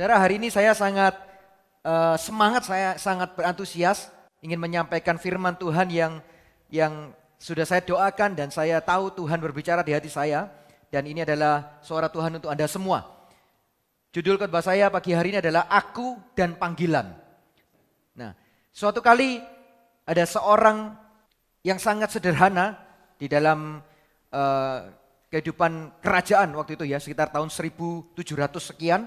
Saudara, hari ini saya sangat semangat, saya sangat berantusias ingin menyampaikan firman Tuhan yang sudah saya doakan dan saya tahu Tuhan berbicara di hati saya. Dan ini adalah suara Tuhan untuk Anda semua. Judul khotbah saya pagi hari ini adalah Aku dan Panggilan. Nah, suatu kali ada seorang yang sangat sederhana di dalam kehidupan kerajaan waktu itu ya, sekitar tahun 1700 sekian.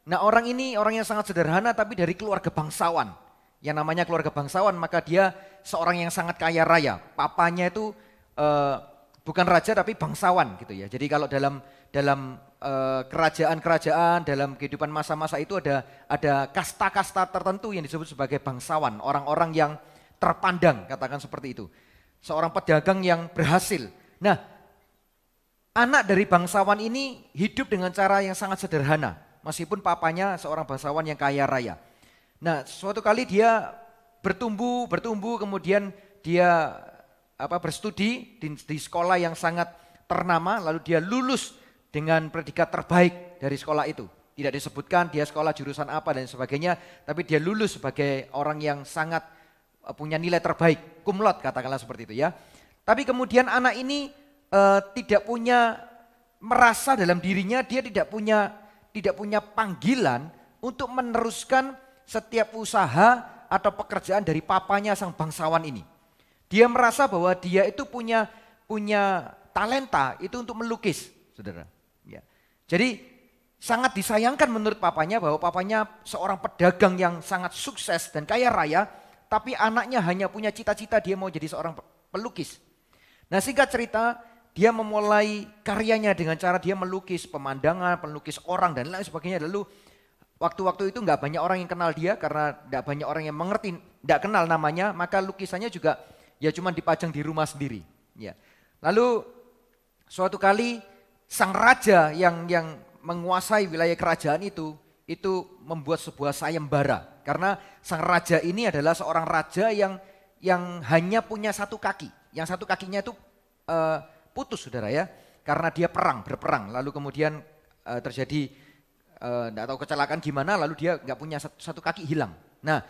Nah, orang ini orang yang sangat sederhana tapi dari keluarga bangsawan. Yang namanya keluarga bangsawan, maka dia seorang yang sangat kaya raya. Papanya itu bukan raja tapi bangsawan gitu ya. Jadi kalau dalam kerajaan-kerajaan, dalam kehidupan masa-masa itu ada kasta-kasta tertentu yang disebut sebagai bangsawan. Orang-orang yang terpandang, katakan seperti itu. Seorang pedagang yang berhasil. Nah, anak dari bangsawan ini hidup dengan cara yang sangat sederhana. Meskipun papanya seorang bangsawan yang kaya raya. Nah, suatu kali dia bertumbuh, kemudian dia berstudi di sekolah yang sangat ternama, lalu dia lulus dengan predikat terbaik dari sekolah itu. Tidak disebutkan dia sekolah jurusan apa dan sebagainya, tapi dia lulus sebagai orang yang sangat punya nilai terbaik, cum laude katakanlah seperti itu ya. Tapi kemudian anak ini tidak punya, merasa dalam dirinya dia tidak punya panggilan untuk meneruskan setiap usaha atau pekerjaan dari papanya sang bangsawan ini. Dia merasa bahwa dia itu punya talenta itu untuk melukis, saudara. Ya. Jadi sangat disayangkan menurut papanya bahwa papanya seorang pedagang yang sangat sukses dan kaya raya, tapi anaknya hanya punya cita-cita dia mau jadi seorang pelukis. Nah, singkat cerita, dia memulai karyanya dengan cara dia melukis pemandangan, melukis orang dan lain sebagainya. Lalu waktu-waktu itu nggak banyak orang yang kenal dia karena nggak banyak orang yang mengerti, nggak kenal namanya, maka lukisannya juga ya cuma dipajang di rumah sendiri. Ya. Lalu suatu kali sang raja yang menguasai wilayah kerajaan itu membuat sebuah sayembara. Karena sang raja ini adalah seorang raja yang hanya punya satu kaki. Yang satu kakinya itu putus, saudara ya, karena dia berperang, lalu kemudian terjadi enggak tahu kecelakaan gimana, lalu dia nggak punya satu kaki hilang. Nah,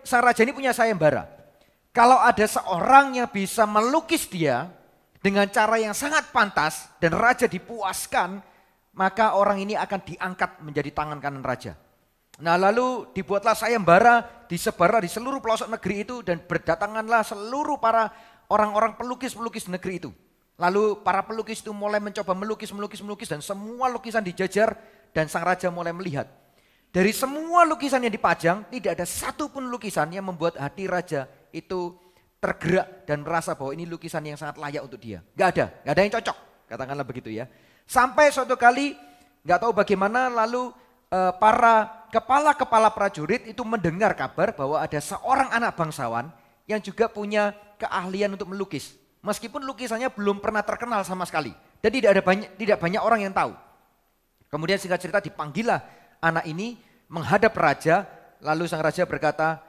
sang raja ini punya sayembara. Kalau ada seorang yang bisa melukis dia dengan cara yang sangat pantas dan raja dipuaskan, maka orang ini akan diangkat menjadi tangan kanan raja. Nah, lalu dibuatlah sayembara, disebarlah di seluruh pelosok negeri itu dan berdatanganlah seluruh para orang-orang pelukis-pelukis negeri itu. Lalu para pelukis itu mulai mencoba melukis dan semua lukisan dijajar dan sang raja mulai melihat. Dari semua lukisan yang dipajang, tidak ada satu pun lukisan yang membuat hati raja itu tergerak dan merasa bahwa ini lukisan yang sangat layak untuk dia. Gak ada yang cocok, katakanlah begitu ya. Sampai suatu kali, gak tahu bagaimana, lalu para kepala-kepala prajurit itu mendengar kabar bahwa ada seorang anak bangsawan yang juga punya keahlian untuk melukis. Meskipun lukisannya belum pernah terkenal sama sekali. Dan tidak banyak orang yang tahu. Kemudian singkat cerita dipanggillah anak ini menghadap raja. Lalu sang raja berkata,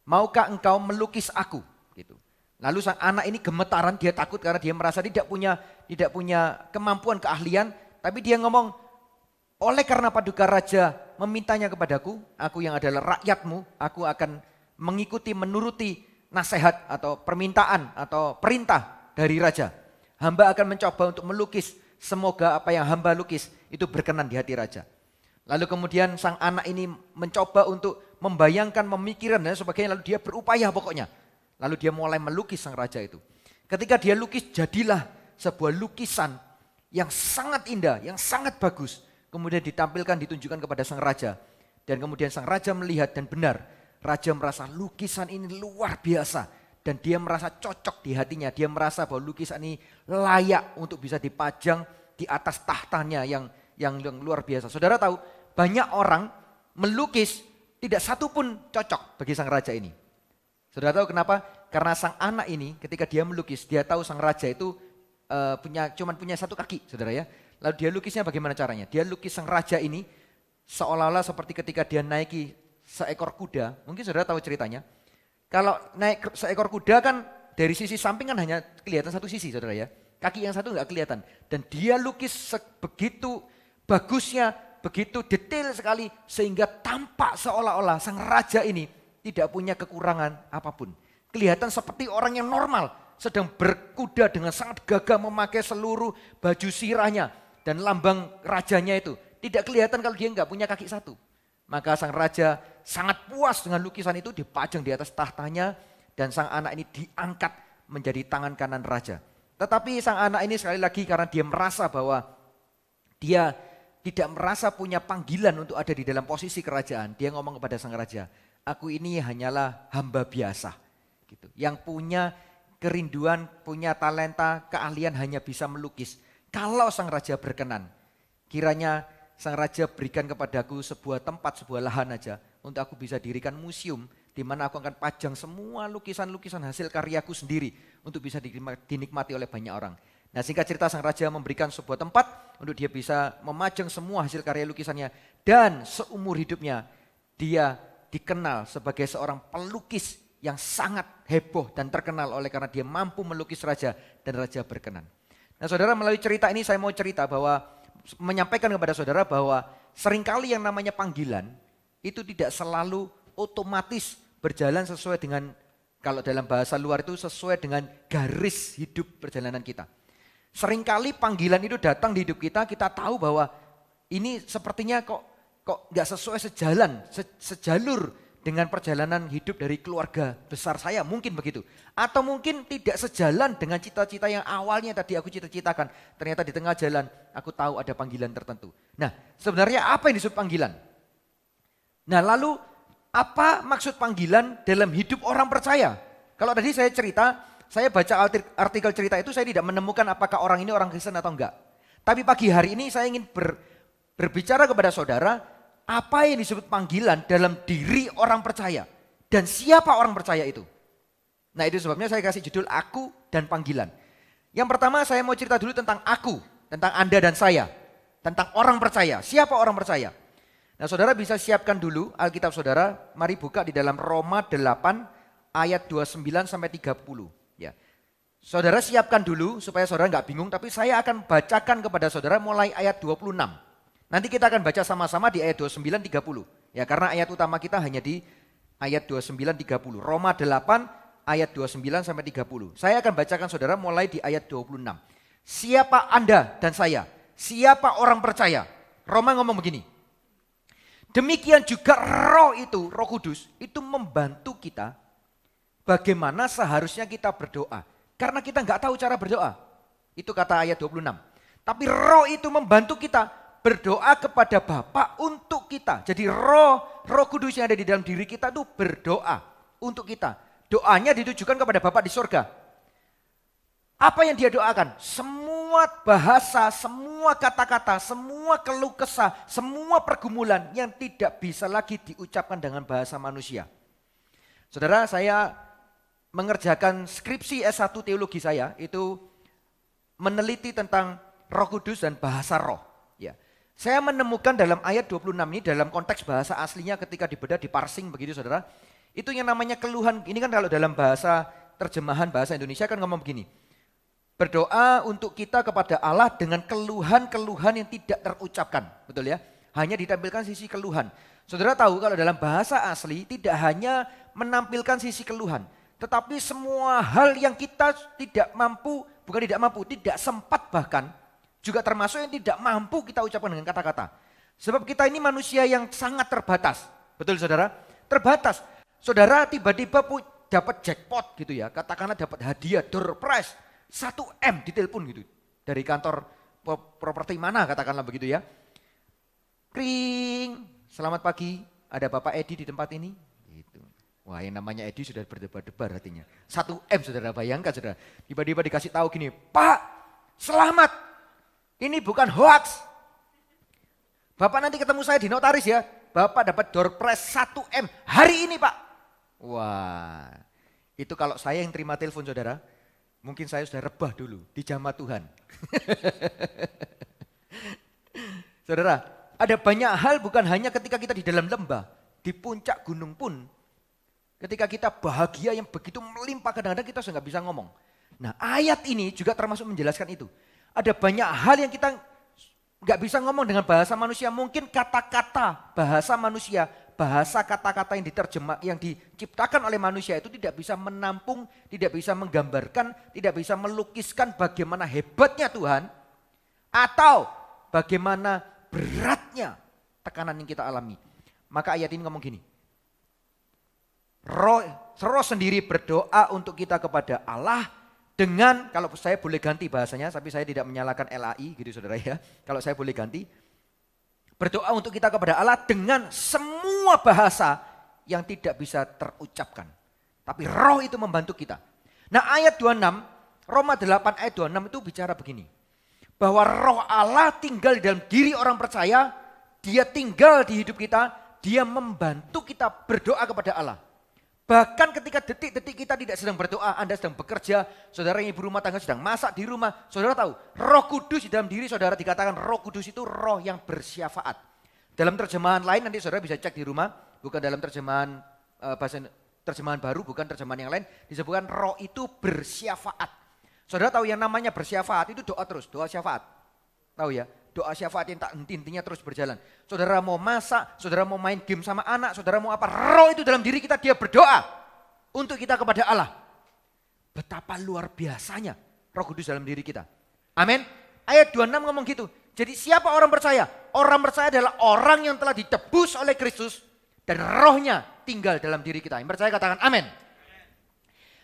maukah engkau melukis aku? Gitu. Lalu sang anak ini gemetaran, dia takut karena dia merasa tidak punya kemampuan, keahlian. Tapi dia ngomong, oleh karena paduka raja memintanya kepadaku, aku yang adalah rakyatmu, aku akan mengikuti, menuruti nasihat atau permintaan atau perintah dari raja. Hamba akan mencoba untuk melukis, semoga apa yang hamba lukis itu berkenan di hati raja. Lalu kemudian sang anak ini mencoba untuk membayangkan, memikirkan dan sebagainya, lalu dia berupaya pokoknya. Lalu dia mulai melukis sang raja itu. Ketika dia lukis, jadilah sebuah lukisan yang sangat indah, yang sangat bagus. Kemudian ditampilkan, ditunjukkan kepada sang raja. Dan kemudian sang raja melihat dan benar, raja merasa lukisan ini luar biasa dan dia merasa cocok di hatinya. Dia merasa bahwa lukisan ini layak untuk bisa dipajang di atas tahtanya yang luar biasa. Saudara tahu, banyak orang melukis tidak satu pun cocok bagi sang raja ini. Saudara tahu kenapa? Karena sang anak ini ketika dia melukis, dia tahu sang raja itu cuma punya satu kaki, saudara ya. Lalu dia lukisnya bagaimana caranya? Dia lukis sang raja ini seolah-olah seperti ketika dia naiki seekor kuda, mungkin saudara tahu ceritanya. Kalau naik seekor kuda kan dari sisi samping kan hanya kelihatan satu sisi, saudara ya. Kaki yang satu nggak kelihatan. Dan dia lukis sebegitu bagusnya, begitu detail sekali sehingga tampak seolah-olah sang raja ini tidak punya kekurangan apapun. Kelihatan seperti orang yang normal, sedang berkuda dengan sangat gagah memakai seluruh baju sirahnya dan lambang rajanya itu. Tidak kelihatan kalau dia nggak punya kaki satu. Maka sang raja sangat puas dengan lukisan itu, dipajang di atas tahtanya dan sang anak ini diangkat menjadi tangan kanan raja. Tetapi sang anak ini sekali lagi karena dia merasa bahwa dia tidak merasa punya panggilan untuk ada di dalam posisi kerajaan. Dia ngomong kepada sang raja, aku ini hanyalah hamba biasa. Gitu. Yang punya kerinduan, punya talenta, keahlian hanya bisa melukis. Kalau sang raja berkenan, kiranya sang raja berikan kepadaku sebuah tempat, sebuah lahan aja untuk aku bisa dirikan museum di mana aku akan pajang semua lukisan-lukisan hasil karyaku sendiri untuk bisa dinikmati oleh banyak orang. Nah, singkat cerita sang raja memberikan sebuah tempat untuk dia bisa memajang semua hasil karya lukisannya dan seumur hidupnya dia dikenal sebagai seorang pelukis yang sangat heboh dan terkenal oleh karena dia mampu melukis raja dan raja berkenan. Nah, saudara, melalui cerita ini saya mau cerita bahwa menyampaikan kepada saudara bahwa seringkali yang namanya panggilan itu tidak selalu otomatis berjalan sesuai dengan, kalau dalam bahasa luar itu sesuai dengan garis hidup perjalanan kita. Seringkali panggilan itu datang di hidup kita, kita tahu bahwa ini sepertinya kok nggak sesuai sejalur dengan perjalanan hidup dari keluarga besar saya, mungkin begitu. Atau mungkin tidak sejalan dengan cita-cita yang awalnya tadi aku cita-citakan. Ternyata di tengah jalan aku tahu ada panggilan tertentu. Nah, sebenarnya apa yang disebut panggilan? Nah, lalu apa maksud panggilan dalam hidup orang percaya? Kalau tadi saya cerita, saya baca artikel cerita itu saya tidak menemukan apakah orang ini orang Kristen atau enggak. Tapi pagi hari ini saya ingin berbicara kepada saudara, apa yang disebut panggilan dalam diri orang percaya dan siapa orang percaya itu. Nah, itu sebabnya saya kasih judul Aku dan Panggilan. Yang pertama saya mau cerita dulu tentang aku, tentang Anda dan saya, tentang orang percaya. Siapa orang percaya? Nah, saudara bisa siapkan dulu Alkitab saudara, mari buka di dalam Roma 8 ayat 29 sampai 30 ya. Saudara siapkan dulu supaya saudara nggak bingung, tapi saya akan bacakan kepada saudara mulai ayat 26. Nanti kita akan baca sama-sama di ayat 29-30. Ya, karena ayat utama kita hanya di ayat 29-30. Roma 8 ayat 29-30. Saya akan bacakan saudara mulai di ayat 26. Siapa Anda dan saya? Siapa orang percaya? Roma ngomong begini. Demikian juga roh itu, Roh Kudus, itu membantu kita bagaimana seharusnya kita berdoa. Karena kita nggak tahu cara berdoa. Itu kata ayat 26. Tapi roh itu membantu kita berdoa kepada Bapa untuk kita. Jadi Roh Kudus yang ada di dalam diri kita itu berdoa untuk kita. Doanya ditujukan kepada Bapa di surga. Apa yang dia doakan? Semua bahasa, semua kata-kata, semua keluh kesah, semua pergumulan yang tidak bisa lagi diucapkan dengan bahasa manusia. Saudara, saya mengerjakan skripsi S1 teologi saya itu meneliti tentang Roh Kudus dan bahasa roh. Ya. Saya menemukan dalam ayat 26 ini dalam konteks bahasa aslinya ketika dibedah, diparsing begitu saudara. Itu yang namanya keluhan, ini kan kalau dalam bahasa terjemahan bahasa Indonesia kan ngomong begini. Berdoa untuk kita kepada Allah dengan keluhan-keluhan yang tidak terucapkan. Betul ya? Hanya ditampilkan sisi keluhan. Saudara tahu kalau dalam bahasa asli tidak hanya menampilkan sisi keluhan. Tetapi semua hal yang kita tidak mampu, bukan tidak mampu, tidak sempat bahkan. Juga termasuk yang tidak mampu kita ucapkan dengan kata-kata. Sebab kita ini manusia yang sangat terbatas. Betul saudara? Terbatas. Saudara tiba-tiba dapat jackpot gitu ya. Katakanlah dapat hadiah door prize 1M ditelepon gitu. Dari kantor properti mana katakanlah begitu ya. Kring. Selamat pagi. Ada Bapak Edi di tempat ini. Gitu. Wah, yang namanya Edi sudah berdebar-debar hatinya. 1M saudara, bayangkan saudara. Tiba-tiba dikasih tahu gini. Pak, selamat. Ini bukan hoax. Bapak nanti ketemu saya di notaris ya. Bapak dapat door prize 1M hari ini Pak. Wah, itu kalau saya yang terima telepon saudara, mungkin saya sudah rebah dulu di jamaah Tuhan. Saudara, ada banyak hal bukan hanya ketika kita di dalam lembah, di puncak gunung pun. Ketika kita bahagia yang begitu melimpah, kadang-kadang kita sudah nggak bisa ngomong. Nah, ayat ini juga termasuk menjelaskan itu. Ada banyak hal yang kita nggak bisa ngomong dengan bahasa manusia. Mungkin kata-kata bahasa manusia, bahasa kata-kata yang diciptakan oleh manusia itu tidak bisa menampung, tidak bisa menggambarkan, tidak bisa melukiskan bagaimana hebatnya Tuhan atau bagaimana beratnya tekanan yang kita alami. Maka ayat ini ngomong gini. Roh sendiri berdoa untuk kita kepada Allah dengan, kalau saya boleh ganti bahasanya, tapi saya tidak menyalahkan LAI gitu saudara ya. Kalau saya boleh ganti, berdoa untuk kita kepada Allah dengan semua bahasa yang tidak bisa terucapkan. Tapi roh itu membantu kita. Nah ayat 26, Roma 8 ayat 26 itu bicara begini. Bahwa roh Allah tinggal di dalam diri orang percaya, dia tinggal di hidup kita, dia membantu kita berdoa kepada Allah. Bahkan ketika detik-detik kita tidak sedang berdoa, Anda sedang bekerja, saudara yang ibu rumah tangga sedang masak di rumah, saudara tahu Roh Kudus di dalam diri saudara, dikatakan Roh Kudus itu roh yang bersyafaat. Dalam terjemahan lain nanti saudara bisa cek di rumah, bukan dalam terjemahan terjemahan baru, bukan terjemahan yang lain, disebutkan roh itu bersyafaat. Saudara tahu yang namanya bersyafaat itu doa terus, doa syafaat. Tahu ya? Doa syafaat yang tak henti-hentinya terus berjalan. Saudara mau masak, saudara mau main game sama anak, saudara mau apa, roh itu dalam diri kita, dia berdoa untuk kita kepada Allah. Betapa luar biasanya Roh Kudus dalam diri kita. Amin. Ayat 26 ngomong gitu. Jadi siapa orang percaya? Orang percaya adalah orang yang telah ditebus oleh Kristus dan rohnya tinggal dalam diri kita. Yang percaya katakan amin.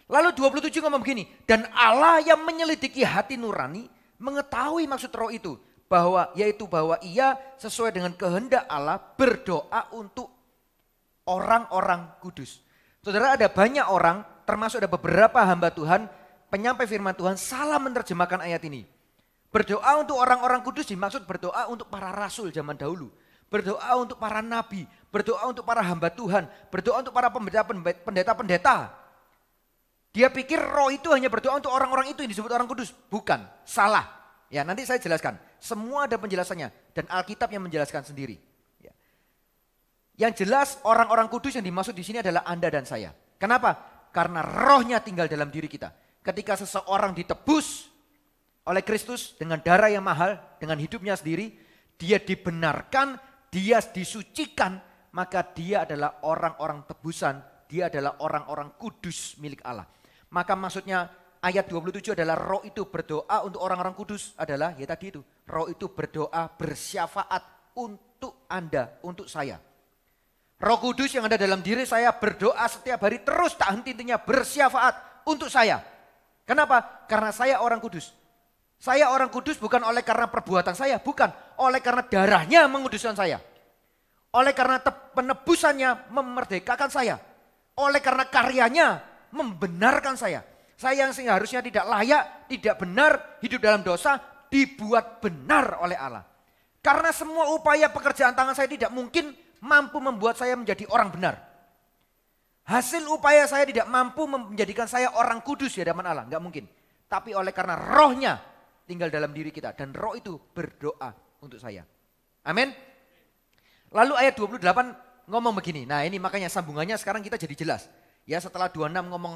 Lalu 27 ngomong begini. Dan Allah yang menyelidiki hati nurani mengetahui maksud roh itu. Bahwa ia sesuai dengan kehendak Allah berdoa untuk orang-orang kudus. Saudara, ada banyak orang, termasuk ada beberapa hamba Tuhan, penyampai firman Tuhan salah menerjemahkan ayat ini. Berdoa untuk orang-orang kudus dimaksud berdoa untuk para rasul zaman dahulu. Berdoa untuk para nabi, berdoa untuk para hamba Tuhan, berdoa untuk para pendeta-pendeta. Dia pikir roh itu hanya berdoa untuk orang-orang itu yang disebut orang kudus. Bukan, salah. Ya, nanti saya jelaskan. Semua ada penjelasannya dan Alkitab yang menjelaskan sendiri. Ya. Yang jelas orang-orang kudus yang dimaksud di sini adalah Anda dan saya. Kenapa? Karena rohnya tinggal dalam diri kita. Ketika seseorang ditebus oleh Kristus dengan darah yang mahal, dengan hidupnya sendiri, dia dibenarkan, dia disucikan, maka dia adalah orang-orang tebusan, dia adalah orang-orang kudus milik Allah. Maka maksudnya ayat 27 adalah roh itu berdoa untuk orang-orang kudus adalah ya tadi itu. Roh itu berdoa bersyafaat untuk Anda, untuk saya. Roh Kudus yang ada dalam diri saya berdoa setiap hari terus tak henti-hentinya bersyafaat untuk saya. Kenapa? Karena saya orang kudus. Saya orang kudus bukan oleh karena perbuatan saya, bukan. Oleh karena darahnya menguduskan saya. Oleh karena penebusannya memerdekakan saya. Oleh karena karyanya membenarkan saya. Saya yang seharusnya tidak layak, tidak benar, hidup dalam dosa, dibuat benar oleh Allah. Karena semua upaya pekerjaan tangan saya tidak mungkin mampu membuat saya menjadi orang benar. Hasil upaya saya tidak mampu menjadikan saya orang kudus di hadapan Allah, enggak mungkin. Tapi oleh karena rohnya tinggal dalam diri kita dan roh itu berdoa untuk saya. Amin. Lalu ayat 28 ngomong begini. Nah, ini makanya sambungannya sekarang kita jadi jelas. Ya, setelah 26 ngomong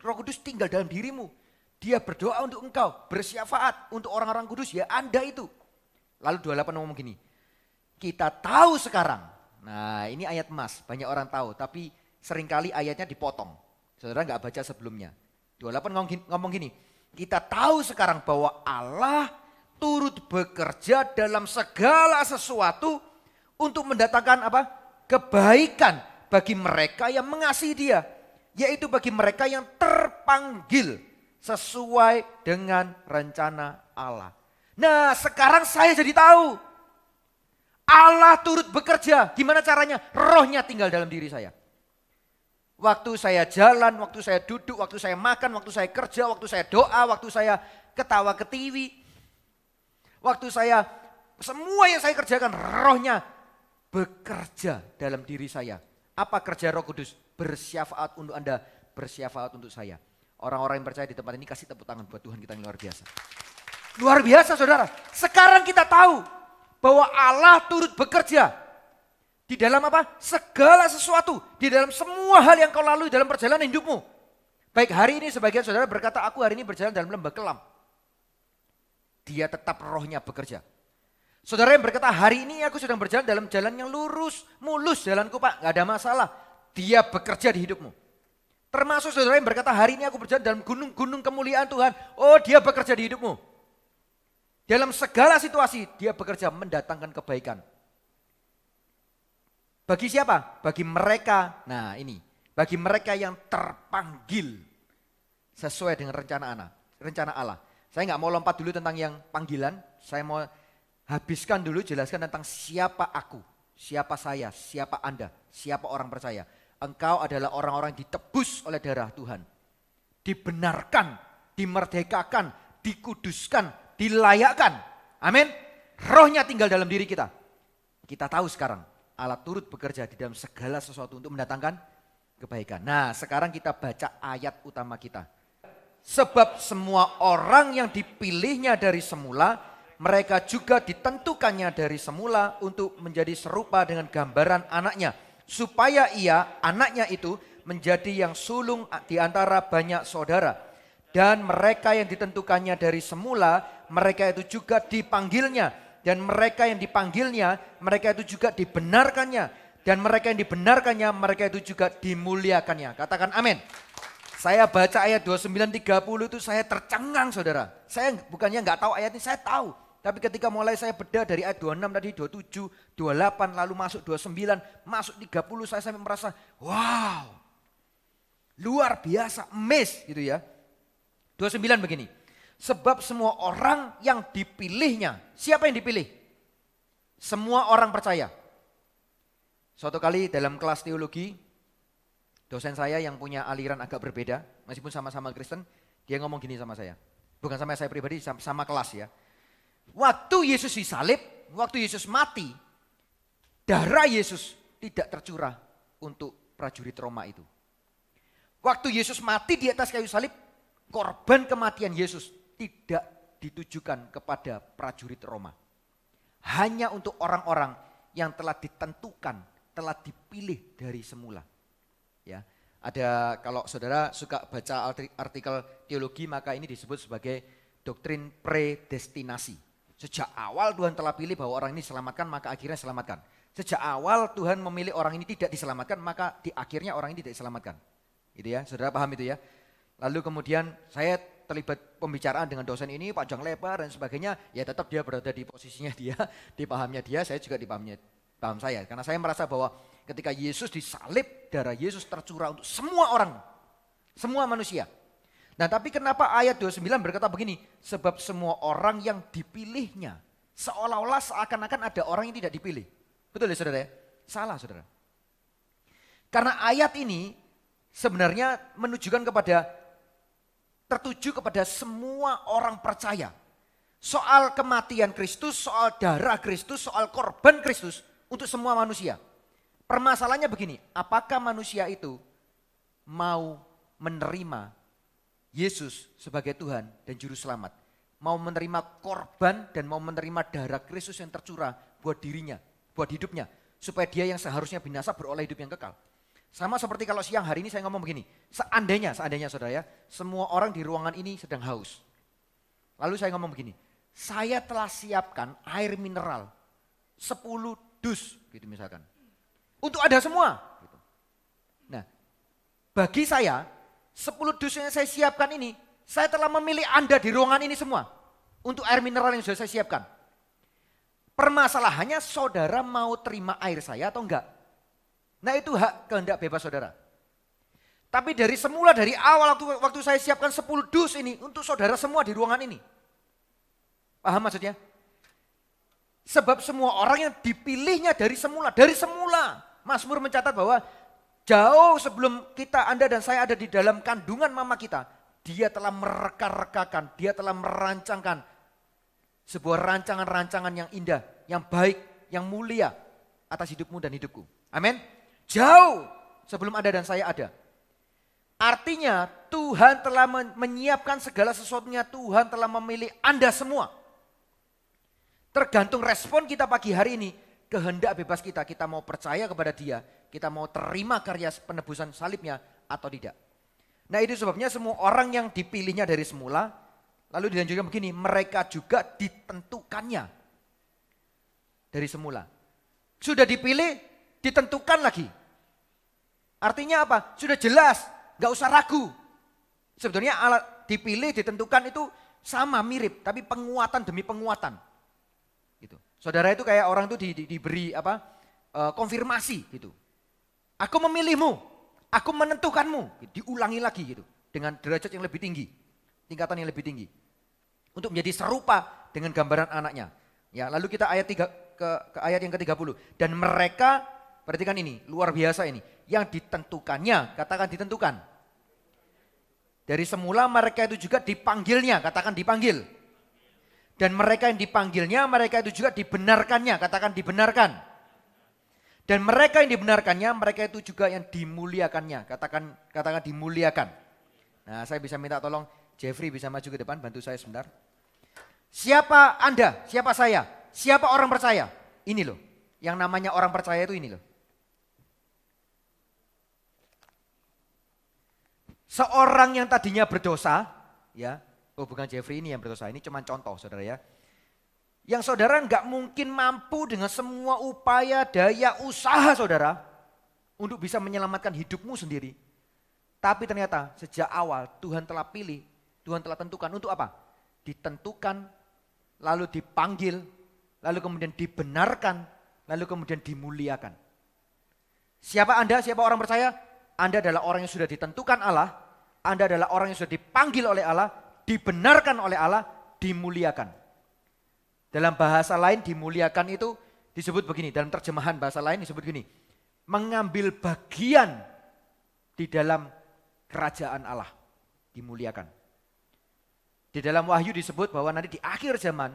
Roh Kudus tinggal dalam dirimu. Dia berdoa untuk engkau, bersyafaat untuk orang-orang kudus, ya Anda itu. Lalu 28 ngomong gini. Kita tahu sekarang. Nah, ini ayat emas, banyak orang tahu, tapi seringkali ayatnya dipotong. Saudara nggak baca sebelumnya. 28 ngomong gini. Kita tahu sekarang bahwa Allah turut bekerja dalam segala sesuatu untuk mendatangkan apa? Kebaikan bagi mereka yang mengasihi Dia, yaitu bagi mereka yang terpanggil sesuai dengan rencana Allah. Nah, sekarang saya jadi tahu. Allah turut bekerja. Gimana caranya? Rohnya tinggal dalam diri saya. Waktu saya jalan, waktu saya duduk, waktu saya makan, waktu saya kerja, waktu saya doa, waktu saya ketawa ke TV. Waktu saya, semua yang saya kerjakan, rohnya bekerja dalam diri saya. Apa kerja Roh Kudus? Bersyafaat untuk Anda, bersyafaat untuk saya. Orang-orang yang percaya di tempat ini kasih tepuk tangan buat Tuhan kita yang luar biasa. Luar biasa saudara. Sekarang kita tahu bahwa Allah turut bekerja di dalam apa? Segala sesuatu. Di dalam semua hal yang kau lalui dalam perjalanan hidupmu. Baik hari ini sebagian saudara berkata aku hari ini berjalan dalam lembah kelam. Dia tetap rohnya bekerja. Saudara yang berkata, hari ini aku sedang berjalan dalam jalan yang lurus, mulus jalanku Pak, gak ada masalah. Dia bekerja di hidupmu. Termasuk saudara yang berkata, hari ini aku berjalan dalam gunung-gunung kemuliaan Tuhan. Oh, dia bekerja di hidupmu. Dalam segala situasi, dia bekerja mendatangkan kebaikan. Bagi siapa? Bagi mereka, nah ini, bagi mereka yang terpanggil sesuai dengan rencana Allah. Saya nggak mau lompat dulu tentang yang panggilan, saya mau habiskan dulu jelaskan tentang siapa aku, siapa saya, siapa Anda, siapa orang percaya. Engkau adalah orang-orang yang ditebus oleh darah Tuhan. Dibenarkan, dimerdekakan, dikuduskan, dilayakkan. Amin. Rohnya tinggal dalam diri kita. Kita tahu sekarang Allah turut bekerja di dalam segala sesuatu untuk mendatangkan kebaikan. Nah, sekarang kita baca ayat utama kita. Sebab semua orang yang dipilihnya dari semula, mereka juga ditentukannya dari semula untuk menjadi serupa dengan gambaran anaknya. Supaya ia, anaknya itu, menjadi yang sulung di antara banyak saudara. Dan mereka yang ditentukannya dari semula, mereka itu juga dipanggilnya. Dan mereka yang dipanggilnya, mereka itu juga dibenarkannya. Dan mereka yang dibenarkannya, mereka itu juga dimuliakannya. Katakan amin. Saya baca ayat 29-30 itu saya tercengang saudara. Saya bukannya nggak tahu ayat ini, saya tahu. Tapi ketika mulai saya bedah dari ayat 26 tadi, 27, 28, lalu masuk 29, masuk 30, saya sampai merasa, wow, luar biasa, amazed gitu ya. 29 begini, sebab semua orang yang dipilihnya, siapa yang dipilih? Semua orang percaya. Suatu kali dalam kelas teologi, dosen saya yang punya aliran agak berbeda, meskipun sama-sama Kristen, dia ngomong gini sama saya. Bukan sama saya pribadi, sama kelas ya. Waktu Yesus disalib, waktu Yesus mati, darah Yesus tidak tercurah untuk prajurit Roma itu. Waktu Yesus mati di atas kayu salib, korban kematian Yesus tidak ditujukan kepada prajurit Roma. Hanya untuk orang-orang yang telah ditentukan, telah dipilih dari semula. Ya, ada kalau saudara suka baca artikel teologi, maka ini disebut sebagai doktrin predestinasi. Sejak awal Tuhan telah pilih bahwa orang ini diselamatkan, maka akhirnya diselamatkan. Sejak awal Tuhan memilih orang ini tidak diselamatkan, maka di akhirnya orang ini tidak diselamatkan. Gitu ya, saudara paham itu ya. Lalu kemudian saya terlibat pembicaraan dengan dosen ini panjang lebar dan sebagainya, ya tetap dia berada di posisinya dia, di pahamnya dia, saya juga di paham saya. Karena saya merasa bahwa ketika Yesus disalib, darah Yesus tercurah untuk semua orang, semua manusia. Nah tapi kenapa ayat 29 berkata begini, sebab semua orang yang dipilihnya, seolah-olah seakan-akan ada orang yang tidak dipilih. Betul ya saudara ya? Salah saudara. Karena ayat ini sebenarnya menunjukkan kepada, tertuju kepada semua orang percaya. Soal kematian Kristus, soal darah Kristus, soal korban Kristus untuk semua manusia. Permasalahannya begini, apakah manusia itu mau menerima Yesus sebagai Tuhan dan Juru Selamat? Mau menerima korban dan mau menerima darah Kristus yang tercurah buat dirinya, buat hidupnya. Supaya dia yang seharusnya binasa beroleh hidup yang kekal. Sama seperti kalau siang hari ini saya ngomong begini, seandainya saudara ya, semua orang di ruangan ini sedang haus. Lalu saya ngomong begini, saya telah siapkan air mineral 10 dus gitu misalkan. Untuk ada semua. Gitu. Nah, bagi saya 10 dus yang saya siapkan ini, saya telah memilih Anda di ruangan ini semua. Untuk air mineral yang sudah saya siapkan. Permasalahannya saudara mau terima air saya atau enggak? Nah itu hak kehendak bebas saudara. Tapi dari semula, dari awal waktu saya siapkan 10 dus ini untuk saudara semua di ruangan ini. Paham maksudnya? Sebab semua orang yang dipilihnya dari semula. Dari semula. Mazmur mencatat bahwa jauh sebelum kita, Anda dan saya ada di dalam kandungan mama kita. Dia telah mereka-rekakan, dia telah merancangkan sebuah rancangan-rancangan yang indah, yang baik, yang mulia atas hidupmu dan hidupku. Amin. Jauh sebelum Anda dan saya ada. Artinya Tuhan telah menyiapkan segala sesuatunya, Tuhan telah memilih Anda semua. Tergantung respon kita pagi hari ini, kehendak bebas kita, kita mau percaya kepada dia, kita mau terima karya penebusan salibnya atau tidak. Nah itu sebabnya semua orang yang dipilihnya dari semula, lalu dilanjutkan begini, mereka juga ditentukannya. dari semula. Sudah dipilih, ditentukan lagi. Artinya apa? Sudah jelas, gak usah ragu. Sebetulnya alat dipilih, ditentukan itu sama, mirip, tapi penguatan demi penguatan. Gitu. Saudara itu kayak orang itu diberi konfirmasi gitu. Aku memilihmu, aku menentukanmu, diulangi lagi gitu. Dengan derajat yang lebih tinggi, tingkatan yang lebih tinggi. Untuk menjadi serupa dengan gambaran anaknya. Ya, lalu kita ayat 3 ke ayat yang ke-30. Dan mereka, perhatikan ini, luar biasa ini. Yang ditentukannya, katakan ditentukan. Dari semula mereka itu juga dipanggilnya, katakan dipanggil. Dan mereka yang dipanggilnya, mereka itu juga dibenarkannya, katakan dibenarkan. Dan mereka yang dibenarkannya, mereka itu juga yang dimuliakannya, katakan dimuliakan. Nah, saya bisa minta tolong Jeffrey bisa maju ke depan, bantu saya sebentar. Siapa Anda? Siapa saya? Siapa orang percaya? Ini loh, yang namanya orang percaya itu ini loh. Seorang yang tadinya berdosa, ya, oh bukan Jeffrey ini yang berdosa, ini cuma contoh saudara ya. Yang saudara nggak mungkin mampu dengan semua upaya, daya, usaha saudara untuk bisa menyelamatkan hidupmu sendiri. Tapi ternyata sejak awal Tuhan telah pilih, Tuhan telah tentukan untuk apa? Ditentukan, lalu dipanggil, lalu kemudian dibenarkan, lalu kemudian dimuliakan. Siapa Anda? Siapa orang percaya? Anda adalah orang yang sudah ditentukan Allah, Anda adalah orang yang sudah dipanggil oleh Allah, dibenarkan oleh Allah, dimuliakan. Dalam bahasa lain dimuliakan itu disebut begini, dalam terjemahan bahasa lain disebut begini, mengambil bagian di dalam kerajaan Allah, dimuliakan. Di dalam Wahyu disebut bahwa nanti di akhir zaman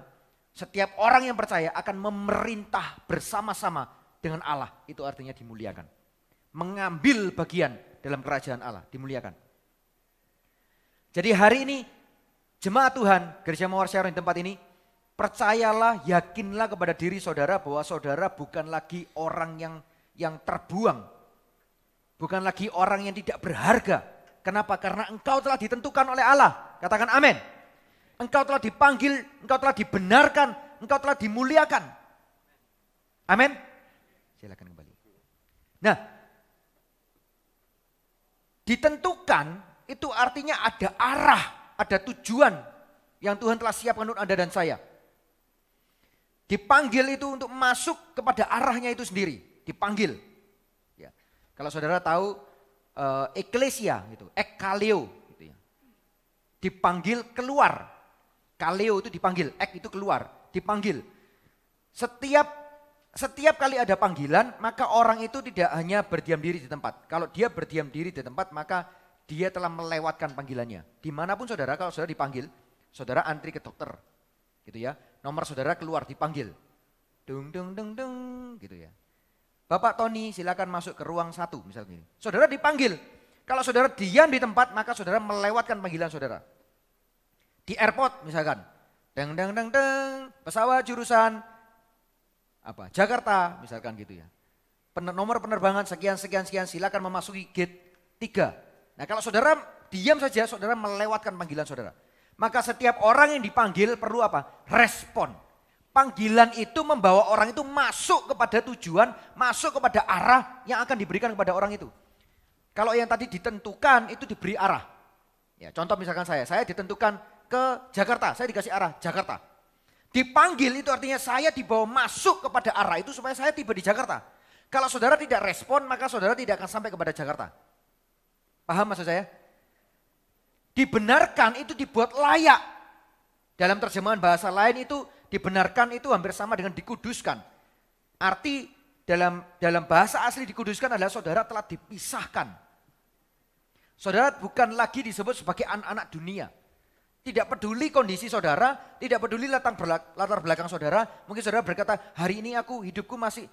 setiap orang yang percaya akan memerintah bersama-sama dengan Allah. Itu artinya dimuliakan. Mengambil bagian dalam kerajaan Allah, dimuliakan. Jadi hari ini jemaat Tuhan, Gereja Mawar Sharon di tempat ini, percayalah, yakinlah kepada diri saudara bahwa saudara bukan lagi orang yang terbuang. Bukan lagi orang yang tidak berharga. Kenapa? Karena engkau telah ditentukan oleh Allah. Katakan amin. Engkau telah dipanggil, engkau telah dibenarkan, engkau telah dimuliakan. Amin. Silakan kembali. Nah, ditentukan itu artinya ada arah, ada tujuan yang Tuhan telah siapkan untuk Anda dan saya. Dipanggil itu untuk masuk kepada arahnya itu sendiri, dipanggil. Ya. Kalau saudara tahu eklesia gitu, ekkaleo gitu ya. Dipanggil keluar. Kaleo itu dipanggil, ek itu keluar, dipanggil. Setiap kali ada panggilan, maka orang itu tidak hanya berdiam diri di tempat. Kalau dia berdiam diri di tempat, maka dia telah melewatkan panggilannya. Dimanapun saudara, kalau saudara dipanggil, saudara antri ke dokter, gitu ya. Nomor saudara keluar dipanggil, dung dung dung dung, gitu ya. Bapak Tony silakan masuk ke ruang 1 misalnya gini. Saudara dipanggil. Kalau saudara diam di tempat, maka saudara melewatkan panggilan saudara. Di airport misalkan, deng deng deng deng, pesawat jurusan apa? Jakarta misalkan gitu ya. Nomor penerbangan sekian sekian sekian, silakan memasuki gate 3. Nah, kalau saudara diam saja, saudara melewatkan panggilan saudara. Maka setiap orang yang dipanggil perlu apa? Respon. Panggilan itu membawa orang itu masuk kepada tujuan, masuk kepada arah yang akan diberikan kepada orang itu. Kalau yang tadi ditentukan itu diberi arah. Ya, contoh misalkan saya ditentukan ke Jakarta, saya dikasih arah Jakarta. Dipanggil itu artinya saya dibawa masuk kepada arah itu supaya saya tiba di Jakarta. Kalau saudara tidak respon, maka saudara tidak akan sampai kepada Jakarta. Paham maksud saya? Dibenarkan itu dibuat layak. Dalam terjemahan bahasa lain itu dibenarkan itu hampir sama dengan dikuduskan. Arti dalam bahasa asli dikuduskan adalah saudara telah dipisahkan. Saudara bukan lagi disebut sebagai anak-anak dunia. Tidak peduli kondisi saudara, tidak peduli latar belakang saudara. Mungkin saudara berkata, hari ini aku hidupku masih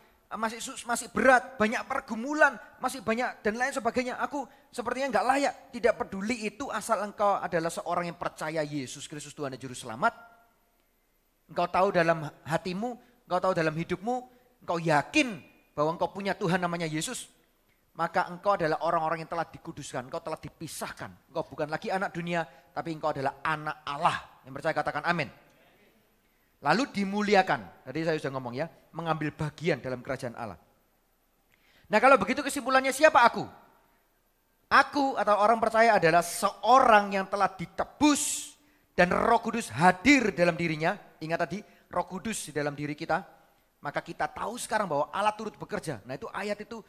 berat, banyak pergumulan, masih banyak dan lain sebagainya. Aku sepertinya enggak layak. Tidak peduli itu asal engkau adalah seorang yang percaya Yesus Kristus Tuhan dan Juru Selamat. Engkau tahu dalam hatimu, engkau tahu dalam hidupmu, engkau yakin bahwa engkau punya Tuhan namanya Yesus. Maka engkau adalah orang-orang yang telah dikuduskan, engkau telah dipisahkan. Engkau bukan lagi anak dunia, tapi engkau adalah anak Allah. Yang percaya katakan amin. lalu dimuliakan. Tadi saya sudah ngomong ya, mengambil bagian dalam kerajaan Allah. Nah kalau begitu kesimpulannya siapa aku? Aku atau orang percaya adalah seorang yang telah ditebus dan Roh Kudus hadir dalam dirinya. Ingat tadi, Roh Kudus di dalam diri kita. Maka kita tahu sekarang bahwa Allah turut bekerja. Nah itu ayat itu,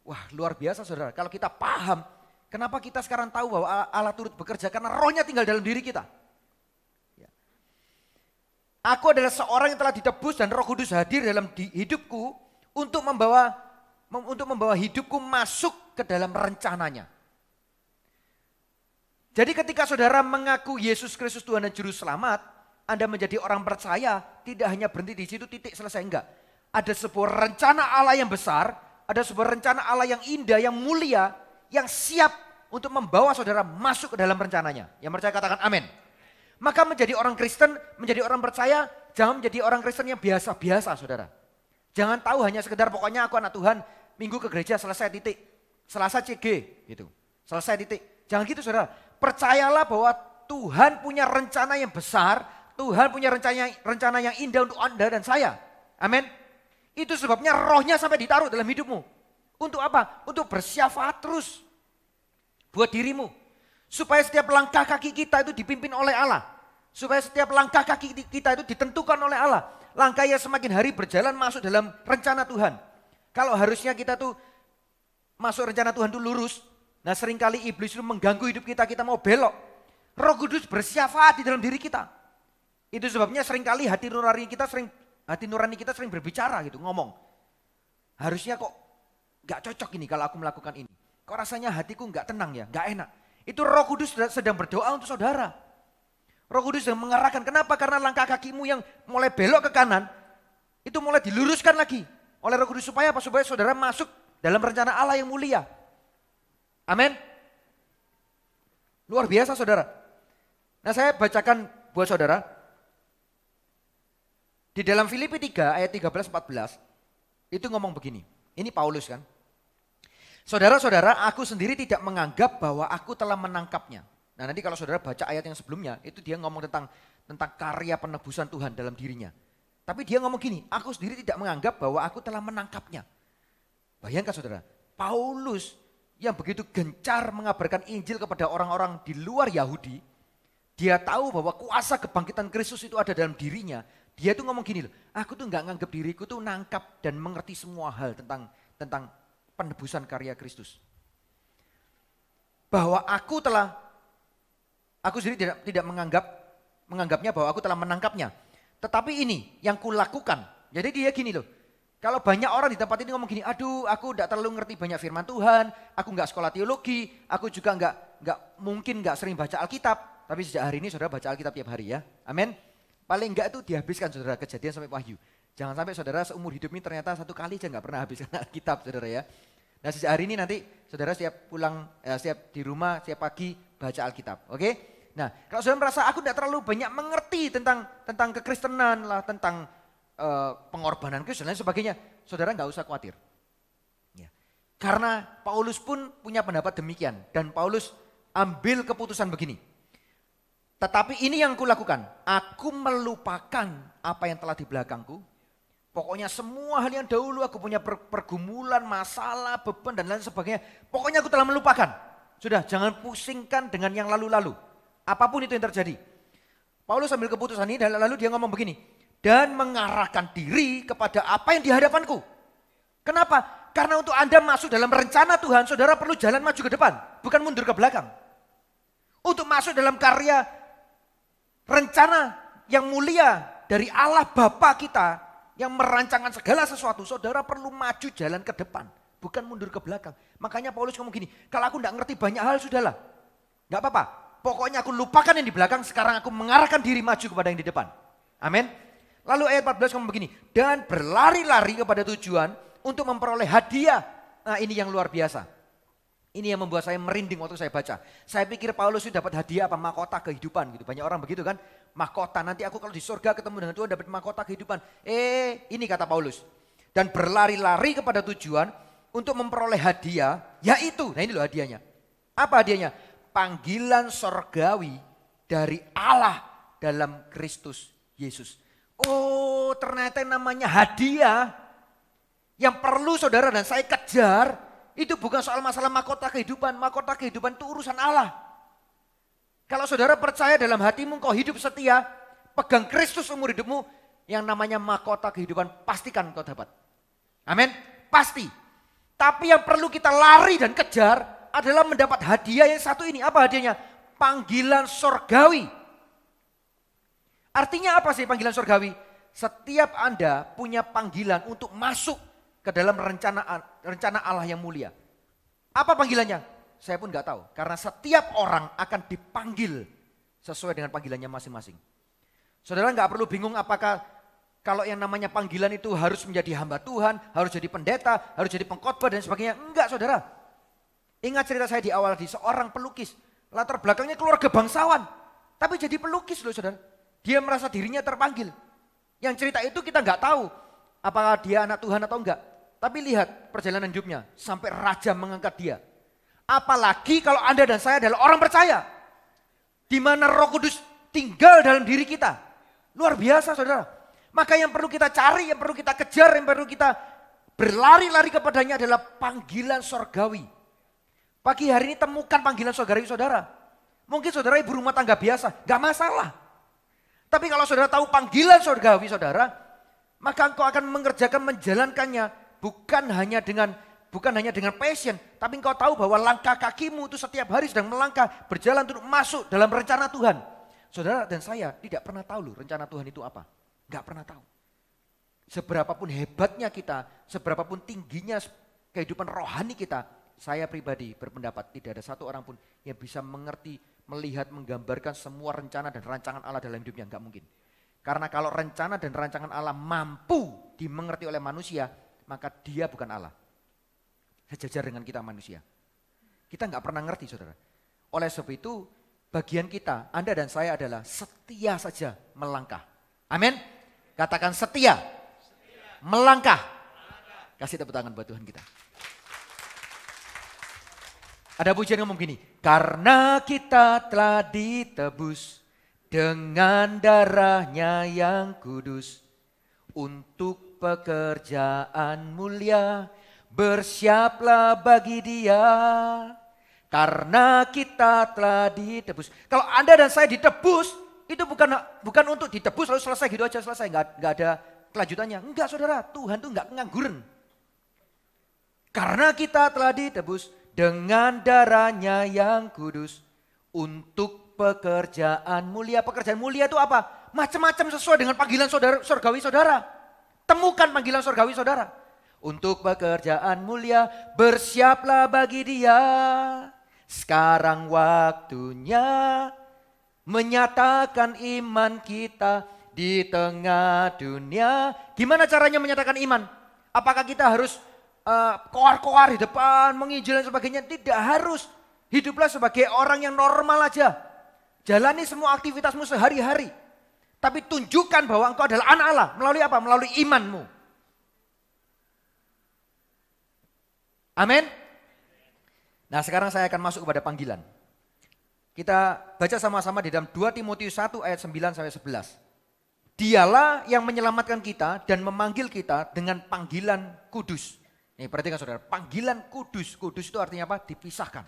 wah luar biasa saudara. Kalau kita paham, kenapa kita sekarang tahu bahwa Allah turut bekerja? Karena rohnya tinggal dalam diri kita. Aku adalah seorang yang telah ditebus dan Roh Kudus hadir dalam hidupku untuk membawa hidupku masuk ke dalam rencananya. Jadi ketika saudara mengaku Yesus Kristus Tuhan dan Juru Selamat, Anda menjadi orang percaya, tidak hanya berhenti di situ titik selesai, enggak. Ada sebuah rencana Allah yang besar, ada sebuah rencana Allah yang indah, yang mulia, yang siap untuk membawa saudara masuk ke dalam rencananya. Yang percaya katakan amin. Maka menjadi orang Kristen, menjadi orang percaya, jangan menjadi orang Kristen yang biasa-biasa saudara. Jangan tahu hanya sekedar pokoknya aku anak Tuhan, minggu ke gereja selesai titik. Selasa CG gitu, selesai titik. Jangan gitu saudara, percayalah bahwa Tuhan punya rencana yang besar, Tuhan punya rencana yang indah untuk Anda dan saya. Amin. Itu sebabnya rohnya sampai ditaruh dalam hidupmu. Untuk apa? Untuk bersyafaat terus buat dirimu. Supaya setiap langkah kaki kita itu dipimpin oleh Allah. Supaya setiap langkah kaki kita itu ditentukan oleh Allah. Langkah yang semakin hari berjalan masuk dalam rencana Tuhan. Kalau harusnya kita tuh masuk rencana Tuhan itu lurus. Nah seringkali iblis itu mengganggu hidup kita, kita mau belok. Roh Kudus bersyafaat di dalam diri kita. Itu sebabnya seringkali hati nurani kita sering berbicara gitu, ngomong. Harusnya kok gak cocok ini kalau aku melakukan ini. Kok rasanya hatiku gak tenang ya, gak enak. Itu Roh Kudus sedang berdoa untuk saudara. Roh Kudus sedang mengarahkan. Kenapa? Karena langkah kakimu yang mulai belok ke kanan, itu mulai diluruskan lagi oleh Roh Kudus. Supaya apa? Supaya saudara masuk dalam rencana Allah yang mulia. Amin. Luar biasa saudara. Nah saya bacakan buat saudara. Di dalam Filipi 3 ayat 13-14 itu ngomong begini. Ini Paulus kan. Saudara-saudara, aku sendiri tidak menganggap bahwa aku telah menangkapnya. Nah nanti kalau saudara baca ayat yang sebelumnya, itu dia ngomong tentang karya penebusan Tuhan dalam dirinya. Tapi dia ngomong gini, aku sendiri tidak menganggap bahwa aku telah menangkapnya. Bayangkan saudara, Paulus yang begitu gencar mengabarkan Injil kepada orang-orang di luar Yahudi, dia tahu bahwa kuasa kebangkitan Kristus itu ada dalam dirinya. Dia tuh ngomong gini loh, aku tuh nggak nganggap diriku tuh nangkap dan mengerti semua hal tentang penebusan karya Kristus. Bahwa aku sendiri tidak menganggapnya bahwa aku telah menangkapnya. Tetapi ini yang kulakukan. Jadi dia gini loh, kalau banyak orang di tempat ini ngomong gini, aduh aku tidak terlalu ngerti banyak firman Tuhan, aku nggak sekolah teologi, aku juga nggak sering baca Alkitab. Tapi sejak hari ini saudara baca Alkitab tiap hari ya, amin. Paling enggak itu dihabiskan saudara, Kejadian sampai Wahyu. Jangan sampai saudara seumur hidup ini ternyata satu kali aja nggak pernah habiskan Alkitab saudara ya. Nah sejak hari ini nanti saudara setiap pulang, setiap di rumah, setiap pagi baca Alkitab, oke? Nah kalau saudara merasa aku tidak terlalu banyak mengerti tentang kekristenan lah, tentang pengorbanan Kristus dan sebagainya, saudara nggak usah khawatir. Ya. Karena Paulus pun punya pendapat demikian dan Paulus ambil keputusan begini. Tetapi ini yang kulakukan, aku melupakan apa yang telah di belakangku. Pokoknya semua hal yang dahulu aku punya pergumulan, masalah, beban dan lain sebagainya. Pokoknya aku telah melupakan. Sudah, jangan pusingkan dengan yang lalu-lalu. Apapun itu yang terjadi. Paulus ambil keputusan ini dan lalu dia ngomong begini. Dan mengarahkan diri kepada apa yang di hadapanku. Kenapa? Karena untuk Anda masuk dalam rencana Tuhan, saudara perlu jalan maju ke depan. Bukan mundur ke belakang. Untuk masuk dalam karya rencana yang mulia dari Allah Bapa kita yang merancangkan segala sesuatu, saudara perlu maju jalan ke depan, bukan mundur ke belakang. Makanya Paulus ngomong gini, kalau aku tidak ngerti banyak hal sudahlah, nggak apa-apa. Pokoknya aku lupakan yang di belakang, sekarang aku mengarahkan diri maju kepada yang di depan. Amin. Lalu ayat 14 ngomong begini, dan berlari-lari kepada tujuan untuk memperoleh hadiah. Nah ini yang luar biasa. Ini yang membuat saya merinding waktu saya baca. Saya pikir Paulus itu dapat hadiah apa, mahkota kehidupan gitu. Banyak orang begitu kan, mahkota. Nanti aku kalau di surga ketemu dengan Tuhan dapat mahkota kehidupan. Ini kata Paulus. Dan berlari-lari kepada tujuan untuk memperoleh hadiah, yaitu, nah ini loh hadiahnya. Apa hadiahnya? Panggilan sorgawi dari Allah dalam Kristus Yesus. Oh, ternyata namanya hadiah yang perlu saudara dan saya kejar, itu bukan soal masalah mahkota kehidupan. Mahkota kehidupan itu urusan Allah. Kalau saudara percaya dalam hatimu kau hidup setia, pegang Kristus umur hidupmu, yang namanya mahkota kehidupan pastikan kau dapat. Amin, pasti. Tapi yang perlu kita lari dan kejar adalah mendapat hadiah yang satu ini. Apa hadiahnya? Panggilan surgawi. Artinya apa sih panggilan surgawi? Setiap Anda punya panggilan untuk masuk ke dalam rencana Allah yang mulia. Apa panggilannya? Saya pun nggak tahu. Karena setiap orang akan dipanggil sesuai dengan panggilannya masing-masing. Saudara nggak perlu bingung apakah kalau yang namanya panggilan itu harus menjadi hamba Tuhan, harus jadi pendeta, harus jadi pengkhotbah dan sebagainya. Enggak saudara. Ingat cerita saya di awal tadi, seorang pelukis. Latar belakangnya keluarga bangsawan. Tapi jadi pelukis loh saudara. Dia merasa dirinya terpanggil. Yang cerita itu kita nggak tahu apakah dia anak Tuhan atau enggak. Tapi lihat perjalanan hidupnya sampai raja mengangkat dia. Apalagi kalau Anda dan saya adalah orang percaya. Di mana Roh Kudus tinggal dalam diri kita. Luar biasa saudara. Maka yang perlu kita cari, yang perlu kita kejar, yang perlu kita berlari-lari kepadanya adalah panggilan surgawi. Pagi hari ini temukan panggilan surgawi saudara. Mungkin saudara ibu rumah tangga biasa, gak masalah. Tapi kalau saudara tahu panggilan surgawi saudara, maka engkau akan menjalankannya bukan hanya dengan passion, tapi engkau tahu bahwa langkah kakimu itu setiap hari sedang melangkah, berjalan untuk masuk dalam rencana Tuhan. Saudara dan saya tidak pernah tahu loh rencana Tuhan itu apa. Gak pernah tahu. Seberapapun hebatnya kita, seberapapun tingginya kehidupan rohani kita, saya pribadi berpendapat tidak ada satu orang pun yang bisa mengerti, melihat, menggambarkan semua rencana dan rancangan Allah dalam hidupnya. Gak mungkin. Karena kalau rencana dan rancangan Allah mampu dimengerti oleh manusia, maka dia bukan Allah. Sejajar dengan kita manusia. Kita nggak pernah ngerti saudara. Oleh sebab itu bagian kita, Anda dan saya adalah setia saja melangkah. Amin. Katakan setia. Melangkah. Kasih tepuk tangan buat Tuhan kita. Ada pujian ngomong gini. Karena kita telah ditebus dengan darahnya yang kudus. Untuk pekerjaan mulia. Bersiaplah bagi dia. Karena kita telah ditebus. Kalau Anda dan saya ditebus, itu bukan untuk ditebus lalu selesai gitu aja, selesai. Nggak ada kelanjutannya. Enggak saudara, Tuhan tuh enggak ngangguran. Karena kita telah ditebus dengan darahnya yang kudus. Untuk pekerjaan mulia. Pekerjaan mulia itu apa? Macam-macam sesuai dengan panggilan surgawi saudara. Temukan panggilan surgawi saudara. Untuk pekerjaan mulia bersiaplah bagi dia. Sekarang waktunya menyatakan iman kita di tengah dunia. Gimana caranya menyatakan iman? Apakah kita harus koar-koar di depan, menginjil dan sebagainya? Tidak harus. Hiduplah sebagai orang yang normal aja. Jalani semua aktivitasmu sehari-hari. Tapi tunjukkan bahwa engkau adalah anak Allah. Melalui apa? Melalui imanmu. Amin. Nah sekarang saya akan masuk kepada panggilan. Kita baca sama-sama di dalam 2 Timotius 1 ayat 9 sampai 11. Dialah yang menyelamatkan kita dan memanggil kita dengan panggilan kudus. Nih perhatikan saudara, panggilan kudus. Kudus itu artinya apa? Dipisahkan.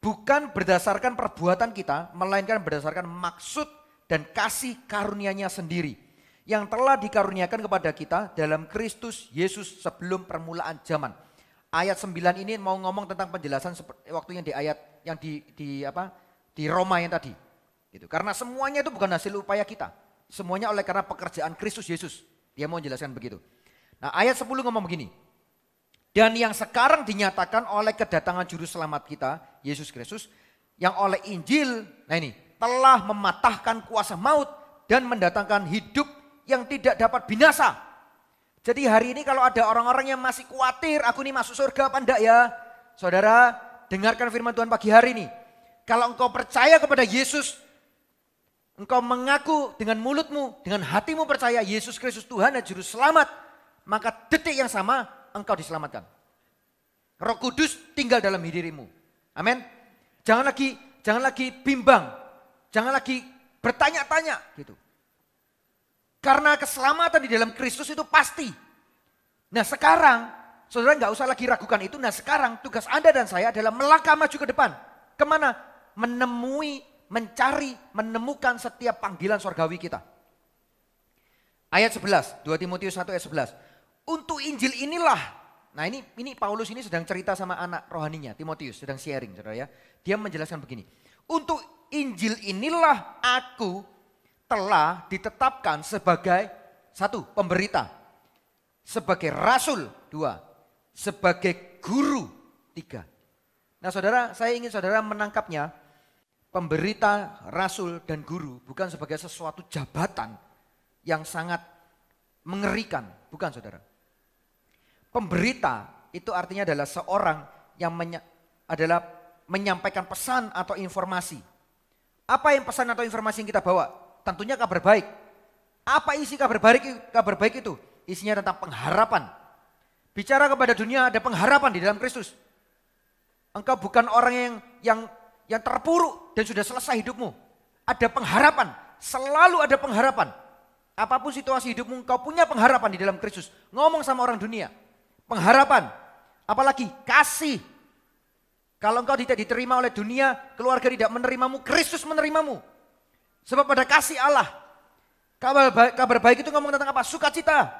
Bukan berdasarkan perbuatan kita, melainkan berdasarkan maksud dan kasih karunia-Nya sendiri. Yang telah dikaruniakan kepada kita dalam Kristus Yesus sebelum permulaan zaman. Ayat 9 ini mau ngomong tentang penjelasan waktu yang di ayat yang di Roma yang tadi. Gitu. Karena semuanya itu bukan hasil upaya kita. Semuanya oleh karena pekerjaan Kristus Yesus. Dia mau menjelaskan begitu. Nah ayat 10 ngomong begini. Dan yang sekarang dinyatakan oleh kedatangan juru selamat kita, Yesus Kristus. Yang oleh Injil, nah ini, telah mematahkan kuasa maut dan mendatangkan hidup yang tidak dapat binasa. Jadi hari ini kalau ada orang-orang yang masih khawatir, aku ini masuk surga apa enggak ya? Saudara, dengarkan firman Tuhan pagi hari ini. Kalau engkau percaya kepada Yesus, engkau mengaku dengan mulutmu, dengan hatimu percaya Yesus Kristus Tuhan dan Juru Selamat, maka detik yang sama engkau diselamatkan. Roh Kudus tinggal dalam dirimu. Amin. Jangan lagi bimbang, jangan lagi bertanya-tanya gitu. Karena keselamatan di dalam Kristus itu pasti. Nah sekarang, saudara nggak usah lagi ragukan itu. Nah sekarang tugas Anda dan saya adalah melangkah maju ke depan. Kemana? Menemukan setiap panggilan surgawi kita. Ayat 11, 2 Timotius 1 ayat 11. Untuk Injil inilah, nah ini Paulus ini sedang cerita sama anak rohaninya, Timotius, sedang sharing saudara ya. Dia menjelaskan begini, untuk Injil inilah aku telah ditetapkan sebagai satu, pemberita, sebagai rasul, dua, sebagai guru, tiga. Nah saudara, saya ingin saudara menangkapnya, pemberita, rasul, dan guru bukan sebagai sesuatu jabatan yang sangat mengerikan, bukan saudara. Pemberita itu artinya adalah seorang yang menyampaikan pesan atau informasi. Apa yang pesan atau informasi yang kita bawa? Tentunya kabar baik. Apa isi kabar baik? Kabar baik itu isinya tentang pengharapan. Bicara kepada dunia ada pengharapan di dalam Kristus. Engkau bukan orang yang terpuruk dan sudah selesai hidupmu. Ada pengharapan, selalu ada pengharapan. Apapun situasi hidupmu, engkau punya pengharapan di dalam Kristus. Ngomong sama orang dunia, pengharapan. Apalagi kasih. Kalau engkau tidak diterima oleh dunia, keluarga tidak menerimamu, Kristus menerimamu. Sebab pada kasih Allah. Kabar baik itu ngomong tentang apa? Sukacita.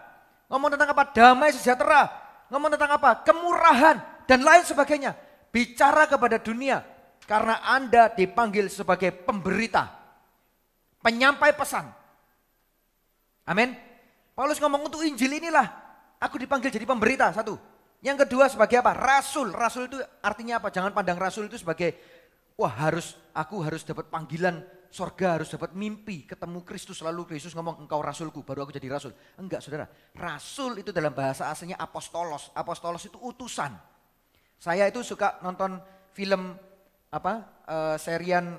Ngomong tentang apa? Damai sejahtera. Ngomong tentang apa? Kemurahan dan lain sebagainya. Bicara kepada dunia. Karena Anda dipanggil sebagai pemberita. Penyampai pesan. Amin. Paulus ngomong untuk Injil inilah. Aku dipanggil jadi pemberita, satu. Yang kedua sebagai apa? Rasul. Rasul itu artinya apa? Jangan pandang rasul itu sebagai, wah aku harus dapat panggilan sorga, harus dapat mimpi, ketemu Kristus, lalu Kristus ngomong engkau rasulku, baru aku jadi rasul. Enggak saudara, rasul itu dalam bahasa aslinya apostolos. Apostolos itu utusan. Saya itu suka nonton film serian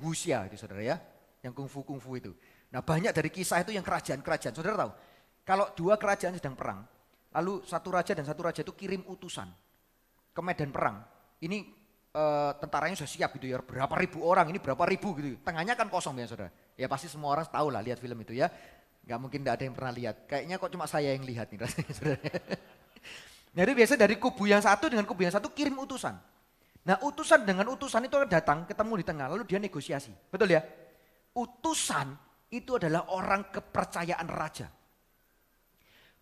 Wuxia itu saudara ya, yang kungfu itu. Nah banyak dari kisah itu yang kerajaan-kerajaan. Saudara tahu, kalau dua kerajaan sedang perang, lalu satu raja dan satu raja itu kirim utusan ke medan perang. Ini tentaranya sudah siap gitu ya, berapa ribu orang, ini berapa ribu gitu. Tengahnya kan kosong ya saudara. Ya pasti semua orang tahu lah lihat film itu ya. Gak mungkin tidak ada yang pernah lihat. Kayaknya kok cuma saya yang lihat nih rasanya saudara. Jadi biasa dari kubu yang satu dengan kubu yang satu kirim utusan. Nah utusan dengan utusan itu datang ketemu di tengah lalu dia negosiasi. Betul ya? Utusan itu adalah orang kepercayaan raja.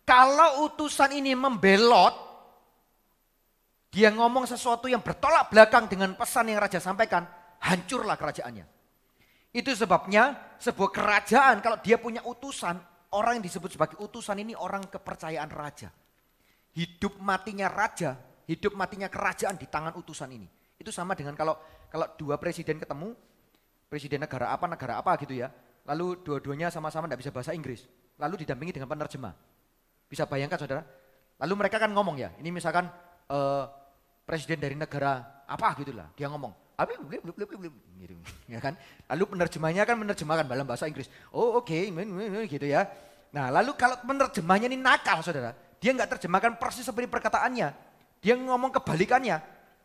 Kalau utusan ini membelot, dia ngomong sesuatu yang bertolak belakang dengan pesan yang raja sampaikan, hancurlah kerajaannya. Itu sebabnya sebuah kerajaan kalau dia punya utusan, orang yang disebut sebagai utusan ini orang kepercayaan raja. Hidup matinya raja, hidup matinya kerajaan di tangan utusan ini. Itu sama dengan kalau dua presiden ketemu, presiden negara apa gitu ya. Lalu dua-duanya sama-sama tidak bisa bahasa Inggris. Lalu didampingi dengan penerjemah. Bisa bayangkan saudara? Lalu mereka kan ngomong ya, ini misalkan presiden dari negara apa gitulah, dia ngomong, gitu, ya kan? Lalu penerjemahnya kan menerjemahkan dalam bahasa Inggris. Oh oke, gitu ya. Nah lalu kalau penerjemahnya ini nakal saudara, dia nggak terjemahkan persis seperti perkataannya, dia ngomong kebalikannya.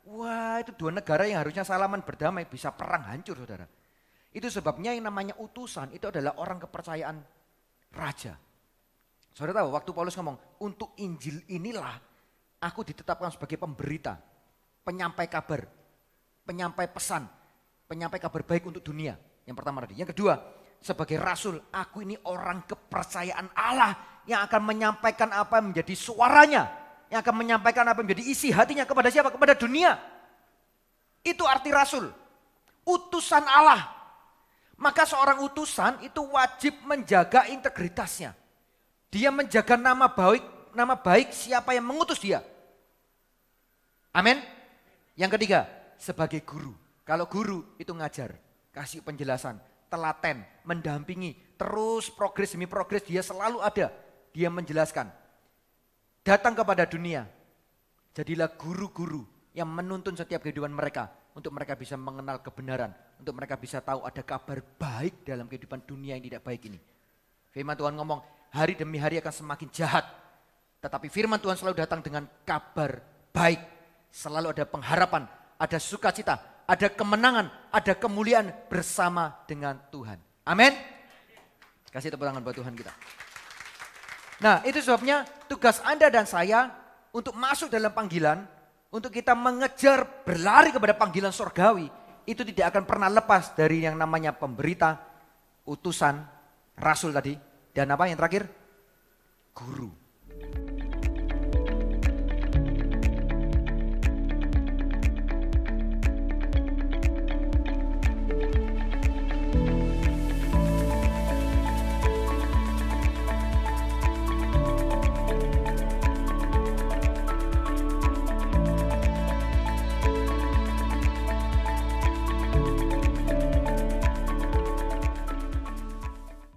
Wah itu dua negara yang harusnya salaman berdamai bisa perang hancur saudara. Itu sebabnya yang namanya utusan itu adalah orang kepercayaan raja. Saudara tahu waktu Paulus ngomong, untuk Injil inilah aku ditetapkan sebagai pemberita, penyampai kabar, penyampai pesan, penyampai kabar baik untuk dunia. Yang pertama tadi. Yang kedua, sebagai rasul, aku ini orang kepercayaan Allah yang akan menyampaikan apa yang menjadi suaranya, yang akan menyampaikan apa yang menjadi isi hatinya kepada siapa? Kepada dunia. Itu arti rasul. Utusan Allah. Maka seorang utusan itu wajib menjaga integritasnya. Dia menjaga nama baik siapa yang mengutus dia. Amin. Yang ketiga, sebagai guru. Kalau guru itu ngajar, kasih penjelasan, telaten, mendampingi, terus progres demi progres dia selalu ada. Dia menjelaskan. Datang kepada dunia. Jadilah guru-guru yang menuntun setiap kehidupan mereka. Untuk mereka bisa mengenal kebenaran. Untuk mereka bisa tahu ada kabar baik dalam kehidupan dunia yang tidak baik ini. Firman Tuhan ngomong, hari demi hari akan semakin jahat. Tetapi firman Tuhan selalu datang dengan kabar baik. Selalu ada pengharapan, ada sukacita, ada kemenangan, ada kemuliaan bersama dengan Tuhan. Amin. Kasih tepuk tangan buat Tuhan kita. Nah, itu sebabnya tugas Anda dan saya untuk masuk dalam panggilan, untuk kita mengejar berlari kepada panggilan surgawi, itu tidak akan pernah lepas dari yang namanya pemberita, utusan, rasul tadi, dan apa yang terakhir? Guru.